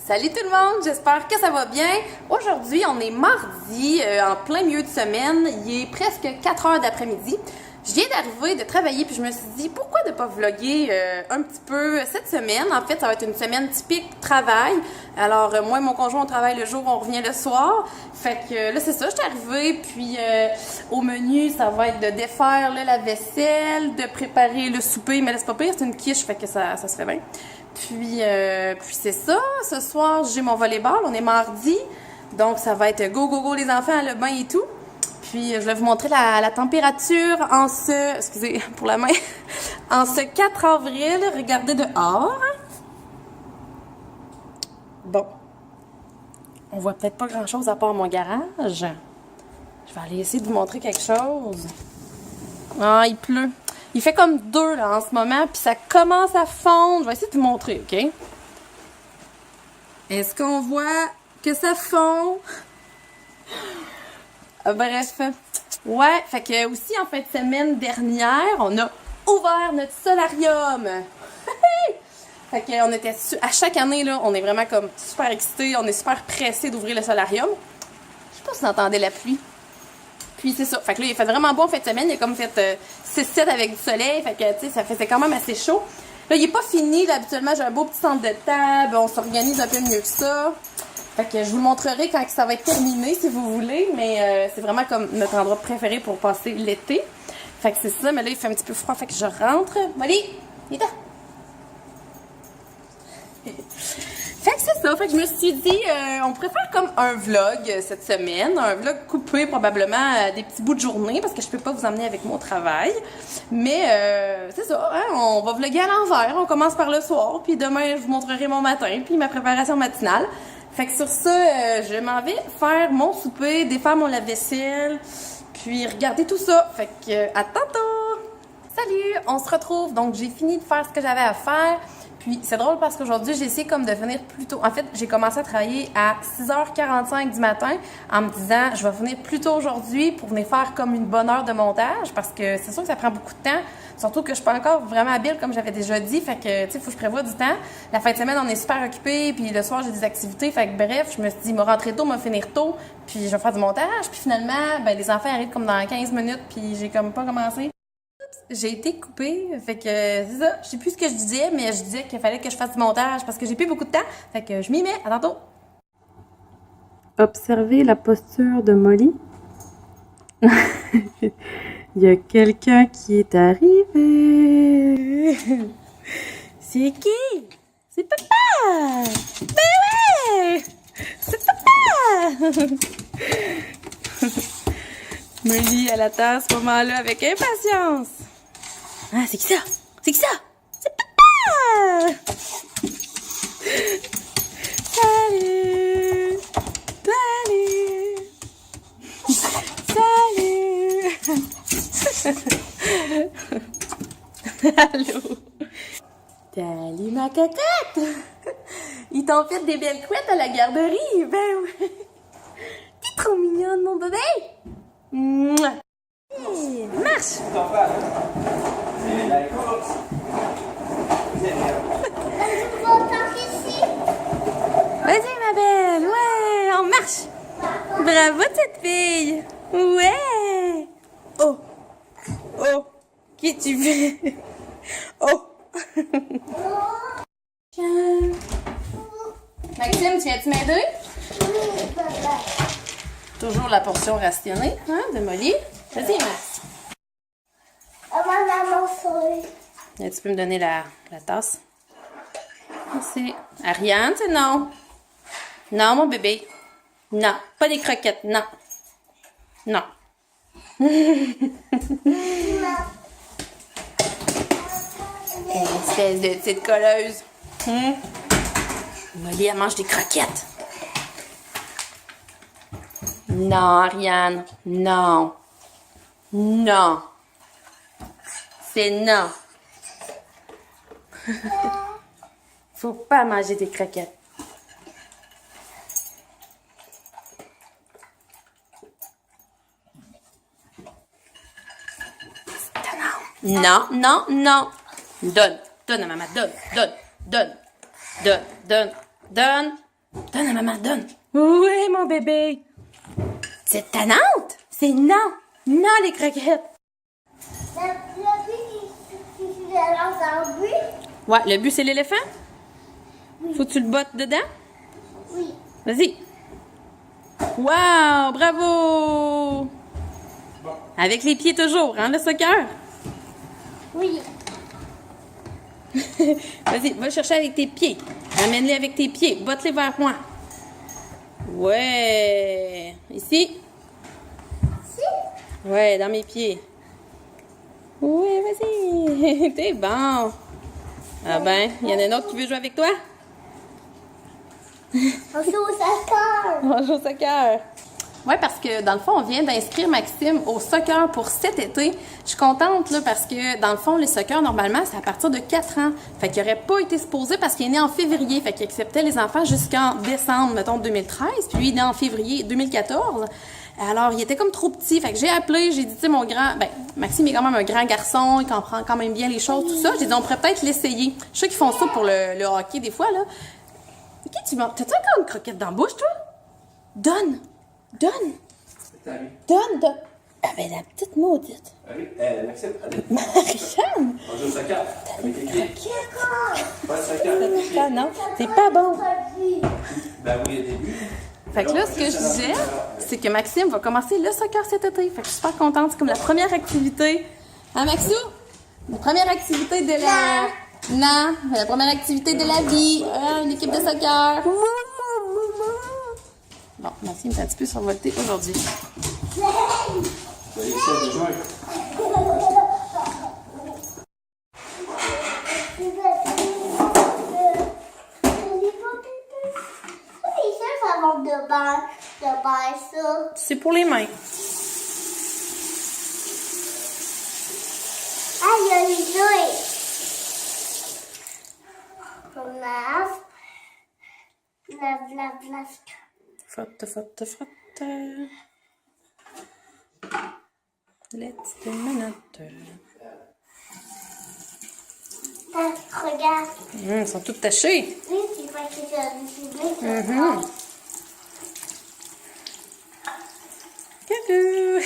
Salut tout le monde, j'espère que ça va bien. Aujourd'hui, on est mardi, en plein milieu de semaine. Il est presque 4 heures d'après-midi. Je viens d'arriver de travailler puis je me suis dit pourquoi ne pas vlogger un petit peu cette semaine. En fait, ça va être une semaine typique travail. Alors, moi et mon conjoint, on travaille le jour, on revient le soir. Fait que là, c'est ça, je suis arrivée. Puis au menu, ça va être de défaire là, la vaisselle, de préparer le souper. Mais là, c'est pas pire, c'est une quiche, fait que ça se fait bien. Puis c'est ça. Ce soir, j'ai mon volleyball. On est mardi. Donc, ça va être go, go, go les enfants, le bain et tout. Puis, je vais vous montrer la température en ce... Excusez pour la main. En ce 4 avril. Regardez dehors. Bon. On voit peut-être pas grand-chose à part mon garage. Je vais aller essayer de vous montrer quelque chose. Ah, il pleut. Il fait comme 2 là en ce moment, puis ça commence à fondre. Je vais essayer de vous montrer, OK? Est-ce qu'on voit que ça fond? Bref. Ouais, fait que aussi en fin de semaine dernière, on a ouvert notre solarium. Fait que on était à chaque année là, on est vraiment comme super excités, on est super pressés d'ouvrir le solarium. Je sais pas si vous entendez la pluie. Puis c'est ça. Fait que là, il fait vraiment beau en fin de semaine. Il a comme fait 6-7 avec du soleil. Fait que, tu sais, ça faisait quand même assez chaud. Là, il est pas fini. Là, habituellement, j'ai un beau petit centre de table. On s'organise un peu mieux que ça. Fait que je vous le montrerai quand ça va être terminé, si vous voulez. Mais c'est vraiment comme notre endroit préféré pour passer l'été. Fait que c'est ça. Mais là, il fait un petit peu froid. Fait que je rentre. Molly, viens là. Fait que c'est ça, fait que je me suis dit, on pourrait faire comme un vlog cette semaine, un vlog coupé probablement des petits bouts de journée parce que je peux pas vous emmener avec mon travail. Mais c'est ça, hein, on va vlogger à l'envers, on commence par le soir, puis demain je vous montrerai mon matin, puis ma préparation matinale. Fait que sur ça, je m'en vais faire mon souper, défaire mon lave-vaisselle, puis regarder tout ça. Fait que à tantôt! Salut! On se retrouve, donc j'ai fini de faire ce que j'avais à faire. Puis c'est drôle parce qu'aujourd'hui, j'ai essayé comme de venir plus tôt. En fait, j'ai commencé à travailler à 6h45 du matin en me disant je vais venir plus tôt aujourd'hui pour venir faire comme une bonne heure de montage parce que c'est sûr que ça prend beaucoup de temps. Surtout que je suis pas encore vraiment habile comme j'avais déjà dit. Fait que, tu sais, il faut que je prévoie du temps. La fin de semaine, on est super occupés. Puis le soir, j'ai des activités. Fait que bref, je me suis dit, me rentrer tôt, me finir tôt. Puis je vais faire du montage. Puis finalement, ben les enfants arrivent comme dans 15 minutes. Puis j'ai comme pas commencé. J'ai été coupée, fait que c'est ça. Je sais plus ce que je disais, mais je disais qu'il fallait que je fasse du montage parce que j'ai plus beaucoup de temps. Fait que je m'y mets. À tantôt. Observez la posture de Molly. Il y a quelqu'un qui est arrivé. C'est qui? C'est papa! Ben ouais! C'est papa! Molly, elle attend ce moment-là avec impatience. Ah, c'est qui ça? C'est qui ça? C'est papa! Salut! Salut! Salut! Allô? Salut ma cocotte! Ils t'ont fait des belles couettes à la garderie, ben oui! T'es trop mignonne, mon bébé! Mouah. Hey, marche! Vas-y ma belle, ouais, on marche! Bravo cette fille! Ouais! Oh! Oh! Qui tu fais? Oh! Tiens! Maxime, tu viens-tu m'aider? Toujours la portion rationnée, hein, de Molly. Vas-y, Max. Tu peux me donner la tasse? Merci. Ariane, c'est non. Non, mon bébé. Non, pas des croquettes, non. Non. Espèce de petite colleuse. Molly, elle mange des croquettes. Non, Ariane. Non. Non. C'est non. Faut pas manger des croquettes. Non, non, non. Donne. Donne à maman. Donne, donne, donne. Donne, donne, donne. Donne à maman, donne. Oui, mon bébé. C'est tannante? C'est non. Non, les croquettes. Ouais, le but, c'est l'éléphant? Oui. Faut que tu le bottes dedans? Oui. Vas-y. Wow, bravo! Avec les pieds toujours, hein, le soccer? Oui. Vas-y, va le chercher avec tes pieds. Amène-les avec tes pieds. Botte-les vers moi. Ouais. Ici. Ouais, dans mes pieds. Oui, vas-y. T'es bon. Ah ben, il y en a un autre qui veut jouer avec toi? On joue au soccer. On joue au soccer. Oui, parce que dans le fond, on vient d'inscrire Maxime au soccer pour cet été. Je suis contente là, parce que dans le fond, les soccer, normalement, c'est à partir de 4 ans. Fait qu'il n'aurait pas été supposé parce qu'il est né en février. Fait qu'il acceptait les enfants jusqu'en décembre, mettons, 2013. Puis lui, il est né en février 2014. Alors, il était comme trop petit. Fait que j'ai appelé, j'ai dit, tu sais, mon grand... Ben, Maxime est quand même un grand garçon, il comprend quand même bien les choses, tout ça. J'ai dit, on pourrait peut-être l'essayer. Je sais qu'ils font ça pour le hockey des fois, là. OK, tu manges... T'as-tu encore une croquette dans la bouche, toi? Donne! Donne! Donne! Ah ben, la petite maudite. Allez, Maxime, allez. Marianne! On joue au soccer. Avec les pieds. Pas de soccer. Ah non, c'est pas bon. Ben oui, au début. Fait que là, ce que je disais, c'est que Maxime va commencer le soccer cet été. Fait que je suis super contente. C'est comme la première activité. Hein, Maxou? La première activité de la... Non, la première activité de la vie. Une équipe de soccer. Bon, Maxime est un petit peu survolté aujourd'hui. Tu vas essayer de jouer. De bain, ça. C'est pour les mains. Ah, il y a les jouets. On lave. Lave. Frotte. Les petites menottes. Regarde. Ils sont toutes tachées. Oui, tu vois que j'ai un Coucou!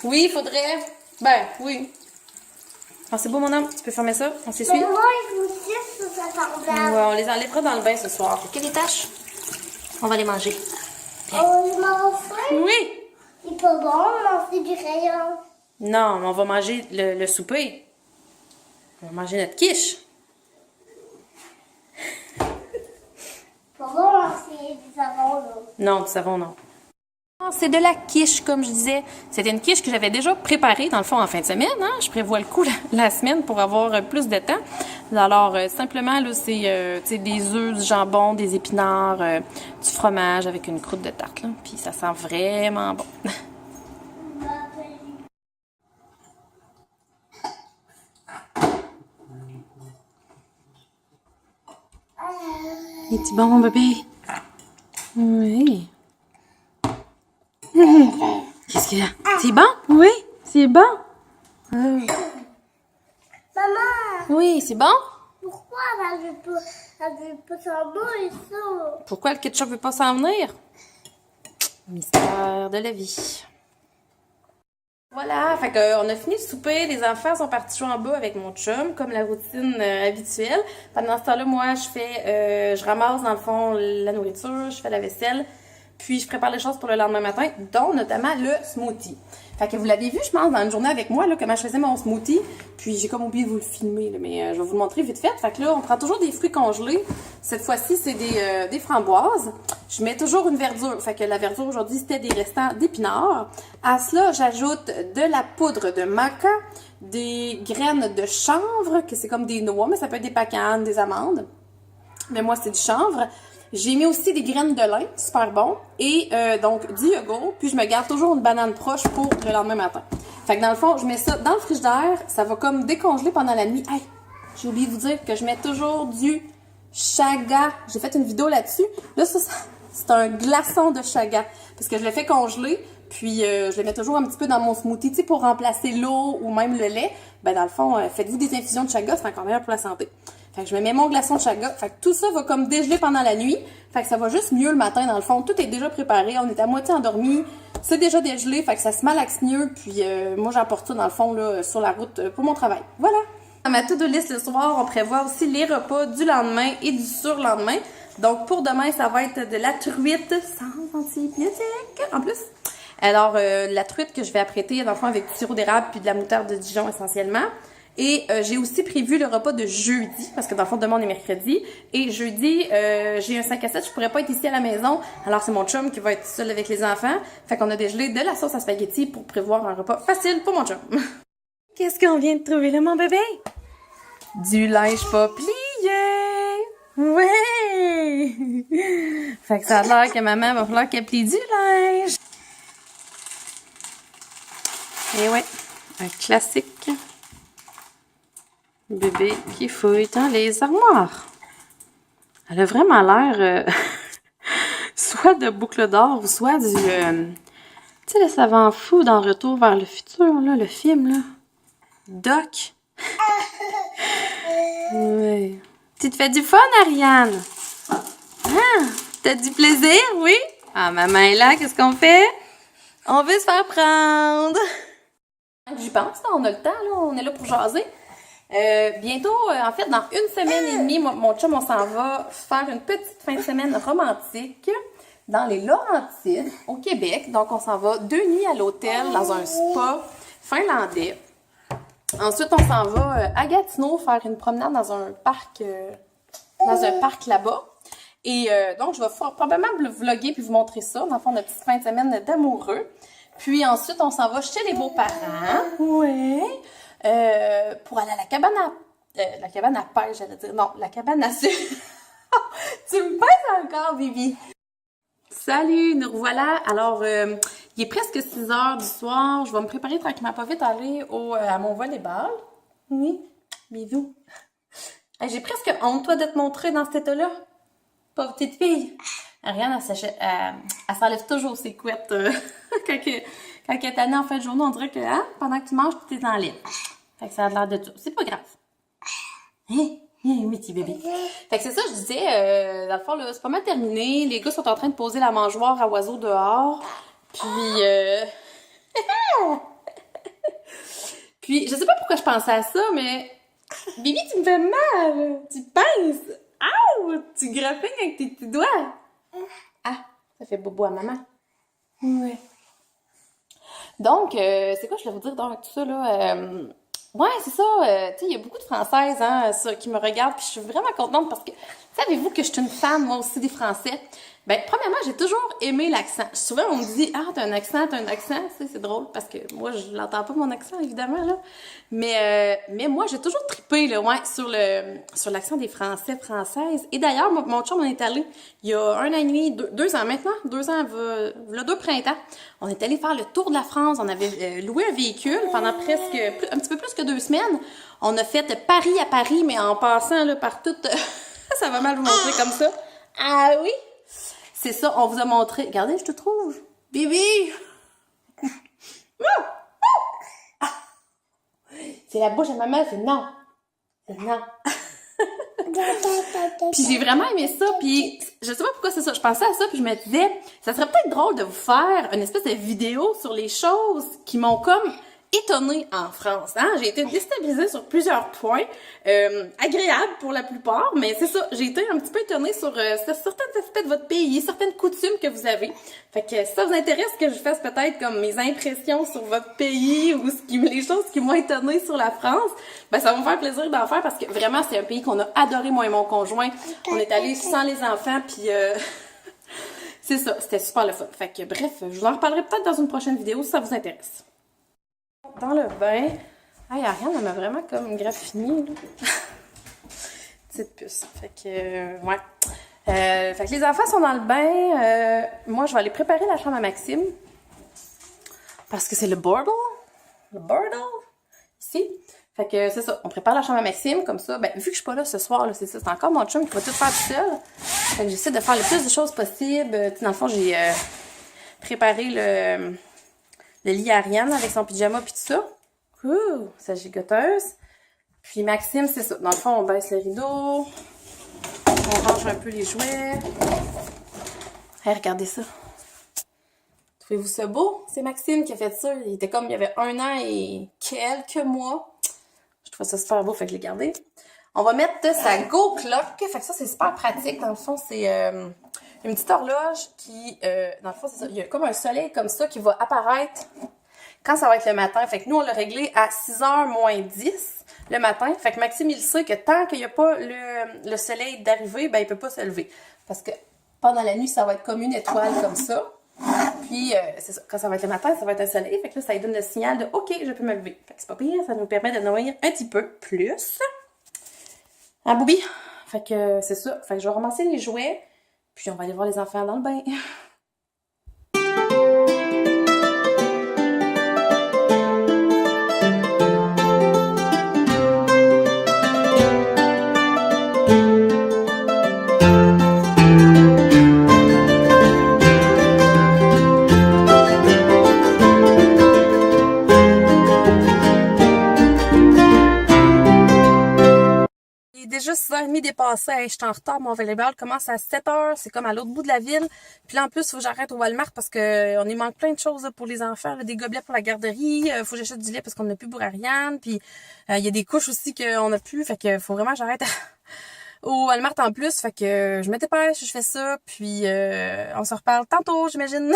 Oui, il faudrait. Ben, oui. Ah, c'est beau, mon homme. Tu peux fermer ça? On s'essuie? Mais moi, il faut juste sur sa table. Ouais, on les enlèvera dans le bain ce soir. Quelles les tâches? On va les manger. On les mange. Oui! C'est pas bon, on mange du crayon. Non, mais on va manger le souper. On va manger notre quiche. Pas bon, c'est du savon, là. Non, du savon, non. C'est de la quiche, comme je disais. C'était une quiche que j'avais déjà préparée, dans le fond, en fin de semaine. Hein? Je prévois le coup la semaine pour avoir plus de temps. Alors, simplement, là, c'est des œufs, du jambon, des épinards, du fromage avec une croûte de tarte. Là. Puis ça sent vraiment bon. Es-tu bon, mon bébé? Oui. Qu'est-ce qu'il y a? C'est bon? Oui, c'est bon. Maman, Oui, c'est bon? pourquoi elle veut pas s'en aller, ça? Pourquoi le ketchup veut pas s'en venir? Mystère de la vie. Voilà, fait qu'on a fini de souper, les enfants sont partis jouer en bas avec mon chum, comme la routine habituelle. Pendant ce temps-là, moi, je ramasse dans le fond la nourriture, je fais la vaisselle, puis je prépare les choses pour le lendemain matin, dont notamment le smoothie. Fait que vous l'avez vu, je pense, dans une journée avec moi, là, comment je faisais mon smoothie, puis j'ai comme oublié de vous le filmer, là, mais je vais vous le montrer vite fait. Fait que là, on prend toujours des fruits congelés. Cette fois-ci, c'est des framboises. Je mets toujours une verdure. Fait que la verdure aujourd'hui, c'était des restants d'épinards. À cela, j'ajoute de la poudre de maca, des graines de chanvre, que c'est comme des noix, mais ça peut être des pacanes, des amandes. Mais moi, c'est du chanvre. J'ai mis aussi des graines de lin, super bon, et donc du yogourt, puis je me garde toujours une banane proche pour le lendemain matin. Fait que dans le fond, je mets ça dans le frigidaire, ça va comme décongeler pendant la nuit. Hey, j'ai oublié de vous dire que je mets toujours du chaga. J'ai fait une vidéo là-dessus. Là, ça c'est un glaçon de chaga, parce que je le fais congeler, puis je le mets toujours un petit peu dans mon smoothie, tu sais, pour remplacer l'eau ou même le lait. Ben dans le fond, faites-vous des infusions de chaga, c'est encore meilleur pour la santé. Fait que je me mets mon glaçon de chaga. Fait que tout ça va comme dégeler pendant la nuit. Fait que ça va juste mieux le matin dans le fond. Tout est déjà préparé. On est à moitié endormi. C'est déjà dégelé. Fait que ça se malaxe mieux. Puis moi j'apporte ça dans le fond là, sur la route pour mon travail. Voilà. À ma to-do list le soir, on prévoit aussi les repas du lendemain et du surlendemain. Donc pour demain, ça va être de la truite sans antibiotiques en plus. Alors la truite que je vais apprêter dans le fond avec du sirop d'érable puis de la moutarde de Dijon essentiellement. Et j'ai aussi prévu le repas de jeudi, parce que dans le fond, demain, on est mercredi. Et jeudi, j'ai un 5 à 7, je pourrais pas être ici à la maison. Alors, c'est mon chum qui va être seul avec les enfants. Fait qu'on a dégelé de la sauce à spaghetti pour prévoir un repas facile pour mon chum. Qu'est-ce qu'on vient de trouver là, mon bébé? Du linge pas plié! Ouais! Fait que ça a l'air que maman va falloir qu'elle plie du linge. Et ouais, un classique. Bébé qui fouille dans les armoires. Elle a vraiment l'air soit de Boucle d'Or ou soit du... tu sais, le savant fou dans Retour vers le futur, là, le film, là. Doc. Oui. Tu te fais du fun, Ariane? Ah, t'as du plaisir, oui? Ah, maman est là, qu'est-ce qu'on fait? On veut se faire prendre. J'y pense, là, on a le temps, là, on est là pour jaser. Bientôt, en fait, dans une semaine et demie, mon chum, on s'en va faire une petite fin de semaine romantique dans les Laurentides, au Québec. Donc, on s'en va 2 nuits à l'hôtel dans un spa finlandais. Ensuite, on s'en va à Gatineau faire une promenade dans un parc là-bas. Et donc, je vais probablement vlogger puis vous montrer ça. Dans le fond, notre petite fin de semaine d'amoureux. Puis ensuite, on s'en va chez les beaux-parents. Ouais. Pour aller à la cabane à pêche, j'allais dire. Non, la cabane à sucre. Tu me pèses encore, Bibi. Salut, nous revoilà. Alors, il est presque 6 heures du soir. Je vais me préparer tranquillement pas vite à aller à mon volleyball. Oui, bisous. Hey, j'ai presque honte, toi, de te montrer dans cet état-là. Pauvre petite fille. Ariane, elle s'enlève toujours ses couettes. Quand elle est tannée en fin de journée, on dirait que pendant que tu manges, tu t'enlèves. Fait que ça a l'air de tout. C'est pas grave. Hein? Oui, petit bébé. Fait que c'est ça, je disais, dans le fond, là, c'est pas mal terminé. Les gars sont en train de poser la mangeoire à oiseaux dehors. Puis, puis, je sais pas pourquoi je pensais à ça, mais... Bibi, tu me fais mal! Tu pinces! Aouh! Tu grappines avec tes petits doigts! Ah! Ça fait bobo à maman. Ouais. Donc, c'est quoi je voulais vous dire dans tout ça, là? Ouais, c'est ça. Tu sais, il y a beaucoup de Françaises qui me regardent, puis je suis vraiment contente parce que, savez-vous que je suis une fan, moi aussi, des Français? Ben, premièrement, j'ai toujours aimé l'accent. Souvent, on me dit, t'as un accent, c'est drôle, parce que moi, je l'entends pas, mon accent, évidemment, là. Mais moi, j'ai toujours trippé, là, ouais, sur l'accent des Français, Françaises. Et d'ailleurs, mon chum, on est allé, il y a 1 an et demi, 2 ans maintenant, 2 ans, voilà 2 printemps. On est allé faire le tour de la France. On avait loué un véhicule pendant un petit peu plus que 2 semaines. On a fait Paris à Paris, mais en passant, là, par tout, ça va mal vous montrer comme ça. Ah oui? C'est ça, on vous a montré. Regardez, je te trouve. Bibi! C'est la bouche à maman, c'est non. C'est non. Puis j'ai vraiment aimé ça, puis je sais pas pourquoi c'est ça. Je pensais à ça, puis je me disais, ça serait peut-être drôle de vous faire une espèce de vidéo sur les choses qui m'ont comme étonnée en France. Hein? J'ai été déstabilisée sur plusieurs points, agréables pour la plupart, mais c'est ça, j'ai été un petit peu étonnée sur certains aspects de votre pays, certaines coutumes que vous avez. Fait que si ça vous intéresse que je fasse peut-être comme mes impressions sur votre pays ou les choses qui m'ont étonnée sur la France, ben ça va me faire plaisir d'en faire parce que vraiment c'est un pays qu'on a adoré, moi et mon conjoint. On est allés sans les enfants, puis c'est ça, c'était super le fun. Fait que bref, je vous en reparlerai peut-être dans une prochaine vidéo si ça vous intéresse. Dans le bain. Hey, Ariane, elle m'a vraiment comme graffiné, là. Petite puce. Fait que, ouais. Fait que les enfants sont dans le bain. Moi, je vais aller préparer la chambre à Maxime. Parce que c'est le bordel. Le bordel. Ici. Fait que c'est ça. On prépare la chambre à Maxime. Comme ça, ben, vu que je suis pas là ce soir, là, c'est ça. C'est encore mon chum qui va tout faire tout seul. Fait que j'essaie de faire le plus de choses possible. Dans le fond, j'ai préparé le lit à Ariane avec son pyjama puis tout ça. Ouh, sa gigoteuse. Puis Maxime, c'est ça. Dans le fond, on baisse le rideau. On range un peu les jouets. Hey, regardez ça. Trouvez-vous ça beau? C'est Maxime qui a fait ça. Il était comme, il y avait 1 an et quelques mois. Je trouve ça super beau, fait que je l'ai gardé. On va mettre sa Go Clock. Fait que ça, c'est super pratique. Dans le fond, c'est une petite horloge qui, dans le fond, c'est ça. Il y a comme un soleil comme ça qui va apparaître quand ça va être le matin. Fait que nous, on l'a réglé à 6h moins 10 le matin. Fait que Maxime, il sait que tant qu'il n'y a pas le soleil d'arriver, ben, il peut pas se lever. Parce que pendant la nuit, ça va être comme une étoile comme ça. Puis, c'est ça, quand ça va être le matin, ça va être un soleil. Fait que là, ça lui donne le signal de « OK, je peux me lever ». Fait que c'est pas pire, ça nous permet de dormir un petit peu plus. Hein, Boubi? Fait que c'est ça. Fait que je vais ramasser les jouets, puis on va aller voir les enfants dans le bain. Déjà 6h30 dépassé, hey, je suis en retard, mon volleyball commence à 7h, c'est comme à l'autre bout de la ville. Puis là, en plus, il faut que j'arrête au Walmart parce que on y manque plein de choses là, pour les enfants, là, des gobelets pour la garderie, faut que j'achète du lait parce qu'on n'a plus pour Ariane, puis il y a des couches aussi qu'on n'a plus, fait que faut vraiment que j'arrête au Walmart en plus, fait que je me dépêche, je fais ça, puis on se reparle tantôt, j'imagine.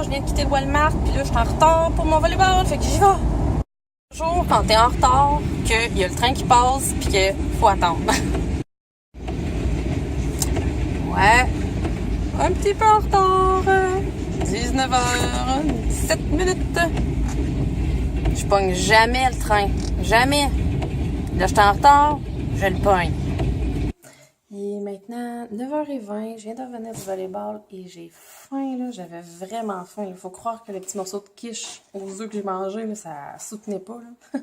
Je viens de quitter le Walmart, puis là, je suis en retard pour mon volleyball, fait que j'y vais. Toujours quand t'es en retard, qu'il y a le train qui passe, puis qu'il faut attendre. Ouais, un petit peu en retard. 19h, 17 minutes. Je pogne jamais le train. Jamais. Là, je suis en retard, je le pogne. Il est maintenant 9h20, je viens de revenir du volleyball et j'ai faim, là, j'avais vraiment faim. Il faut croire que le petit morceau de quiche aux œufs que j'ai mangé, là, ça soutenait pas, là.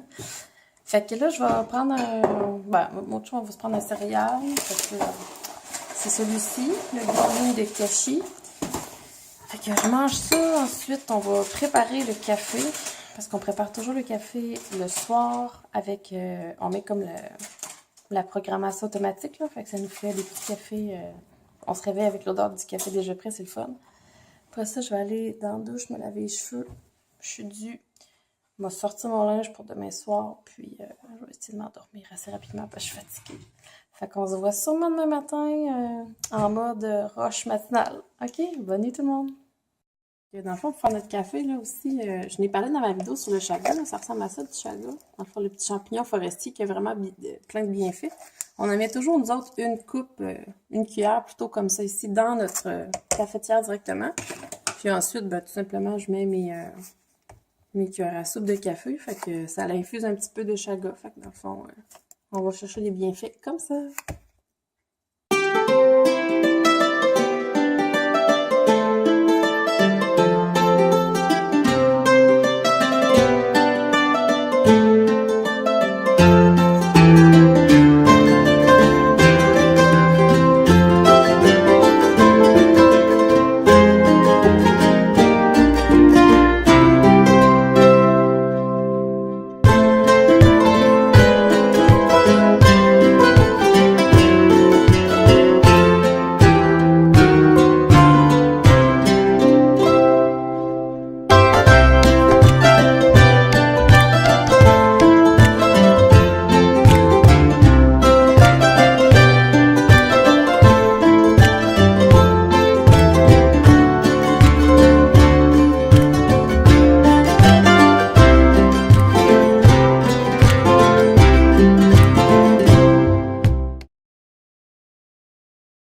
Fait que là, je vais prendre un... Ben, mon chum, on va se prendre un céréal. C'est celui-ci, le green de Kashi. Fait que je mange ça, ensuite on va préparer le café. Parce qu'on prépare toujours le café le soir avec... on met comme la programmation automatique, là, fait que ça nous fait des petits cafés. On se réveille avec l'odeur du café déjà prêt, c'est le fun. Après ça, je vais aller dans la douche, me laver les cheveux. Je suis due. Je vais sortir mon linge pour demain soir, puis je vais essayer de m'endormir assez rapidement parce que je suis fatiguée. Fait qu'on se voit sûrement demain matin en mode rush matinale. OK? Bonne nuit tout le monde! Dans le fond, pour faire notre café, là aussi, je n'ai parlé dans ma vidéo sur le chaga, là, ça ressemble à ça, du chaga. Dans le fond, le petit champignon forestier qui a vraiment plein de bienfaits. On en met toujours, nous autres, une coupe, une cuillère, plutôt comme ça ici, dans notre cafetière directement. Puis ensuite, ben, tout simplement, je mets mes cuillères à soupe de café, fait que ça l'infuse un petit peu de chaga. Fait que dans le fond, on va chercher les bienfaits comme ça.